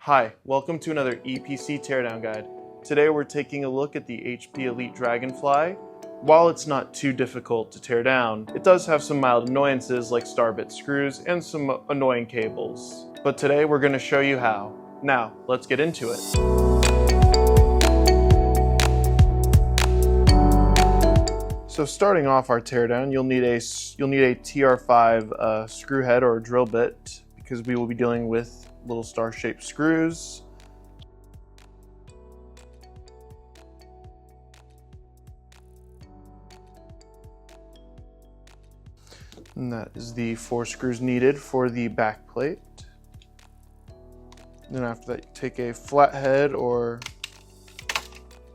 Hi, welcome to another EPC Teardown Guide. Today we're taking a look at the HP Elite Dragonfly. While it's not too difficult to tear down, it does have some mild annoyances like star-bit screws and some annoying cables. But today we're going to show you how. Now, let's get into it. So starting off our teardown, you'll need a TR5 screw head or drill bit because we will be dealing with little star-shaped screws. And that is the 4 screws needed for the back plate. Then after that, you take a flathead or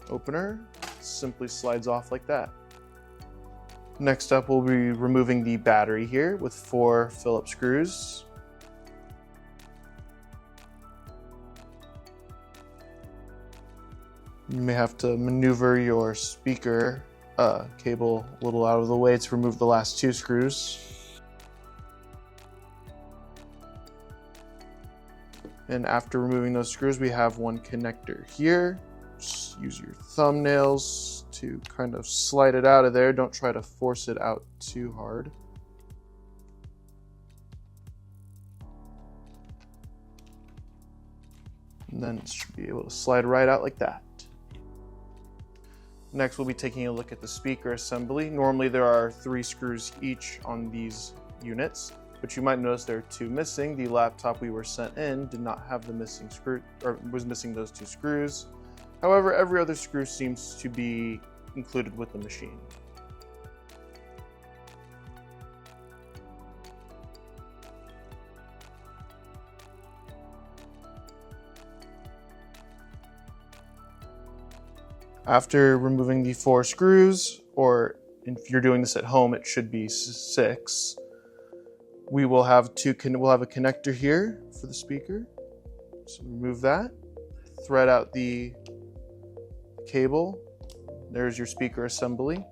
opener, simply slides off like that. Next up, we'll be removing the battery here with 4 Phillips screws. You may have to maneuver your speaker cable a little out of the way to remove the last 2 screws. And after removing those screws, we have one connector here. Just use your thumbnails to kind of slide it out of there. Don't try to force it out too hard. And then it should be able to slide right out like that. Next, we'll be taking a look at the speaker assembly. Normally there are 3 screws each on these units, but you might notice there are 2 missing. The laptop we were sent in did not have the missing screw, or was missing those 2 screws. However, every other screw seems to be included with the machine. After removing the 4 screws, or if you're doing this at home, it should be 6. We will have we'll have a connector here for the speaker. So remove that, thread out the cable. There's your speaker assembly.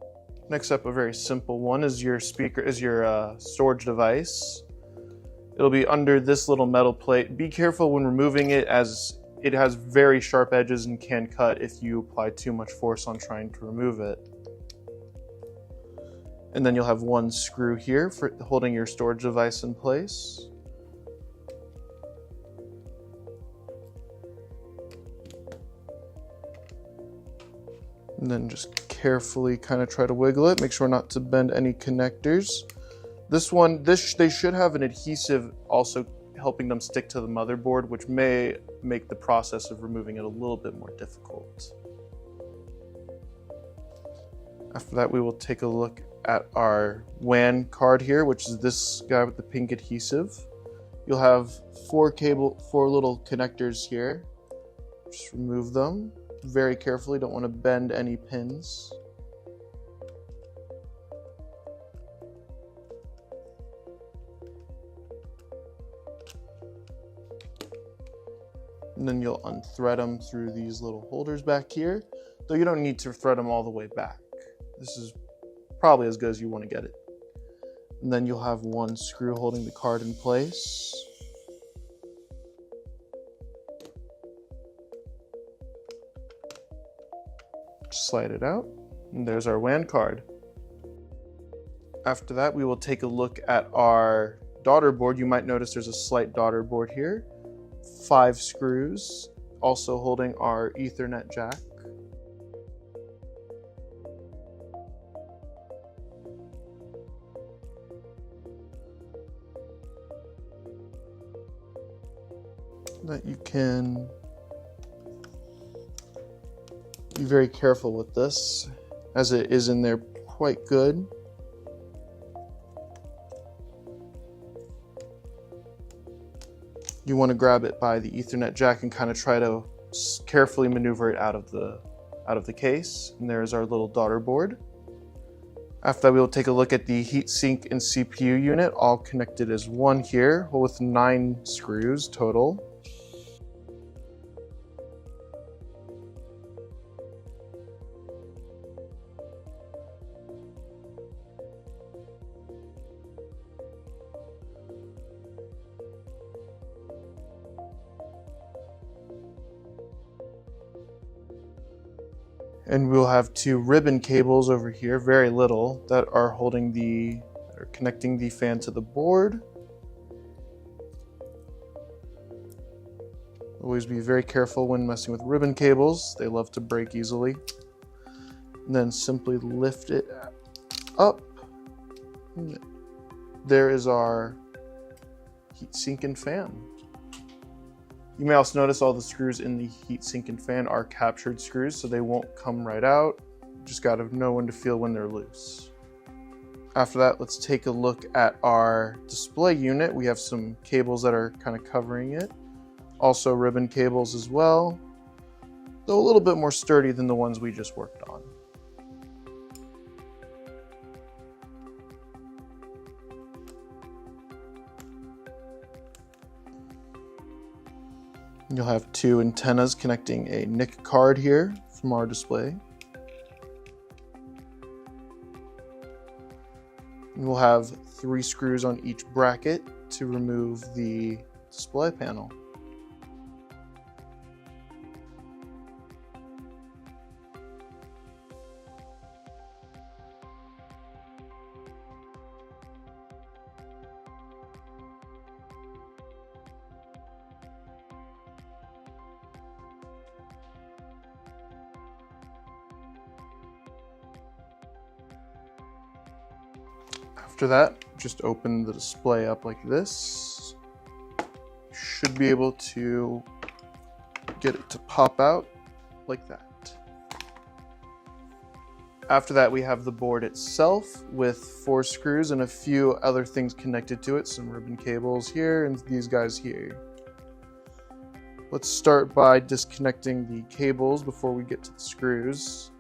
Next up, a very simple one is your storage device. It'll be under this little metal plate. Be careful when removing it, as it has very sharp edges and can cut if you apply too much force on trying to remove it. And then you'll have 1 screw here for holding your storage device in place. And then just carefully kind of try to wiggle it. Make sure not to bend any connectors. They should have an adhesive also helping them stick to the motherboard, which may make the process of removing it a little bit more difficult. After that, we will take a look at our WAN card here, which is this guy with the pink adhesive. You'll have 4 little connectors here. Just remove them very carefully. Don't want to bend any pins. And then you'll unthread them through these little holders back here, though you don't need to thread them all the way back. This is probably as good as you want to get it. And then you'll have 1 screw holding the card in place. Slide it out, and there's our WAN card. After that, we will take a look at our daughter board. You might notice there's a slight daughter board here. 5 screws, also holding our Ethernet jack. That you can be very careful with this, as it is in there quite good. You want to grab it by the Ethernet jack and kind of try to carefully maneuver it out of the case. And there's our little daughter board. After that, we will take a look at the heatsink and CPU unit, all connected as one here, with 9 screws total. And we'll have two ribbon cables over here, very little, that are connecting the fan to the board. Always be very careful when messing with ribbon cables. They love to break easily. And then simply lift it up. There is our heat-sink and fan. You may also notice all the screws in the heat-sink and fan are captured screws, so they won't come right out. Just gotta know when to feel when they're loose. After that, let's take a look at our display unit. We have some cables that are kind of covering it. Also ribbon cables as well, though a little bit more sturdy than the ones we just worked on. You'll have two antennas connecting a NIC card here from our display. We'll have 3 screws on each bracket to remove the display panel. After that, just open the display up like this. You should be able to get it to pop out like that. After that, we have the board itself with 4 screws and a few other things connected to it, some ribbon cables here and these guys here. Let's start by disconnecting the cables before we get to the screws.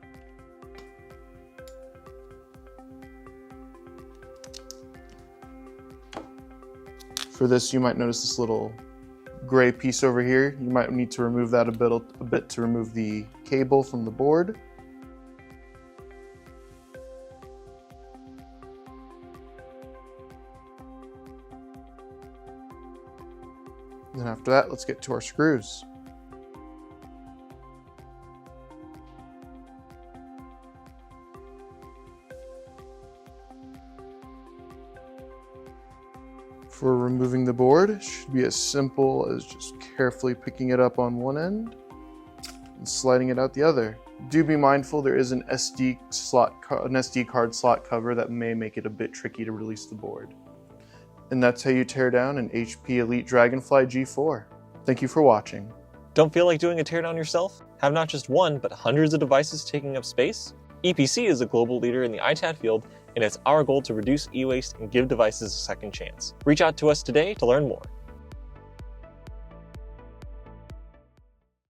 For this, you might notice this little gray piece over here. You might need to remove that a bit to remove the cable from the board. And then after that, let's get to our screws. For removing the board, it should be as simple as just carefully picking it up on one end and sliding it out the other. Do be mindful there is an SD card slot cover that may make it a bit tricky to release the board. And that's how you tear down an HP Elite Dragonfly G4. Thank you for watching. Don't feel like doing a teardown yourself? Have not just one, but hundreds of devices taking up space? EPC is a global leader in the ITAD field, and it's our goal to reduce e-waste and give devices a second chance. Reach out to us today to learn more.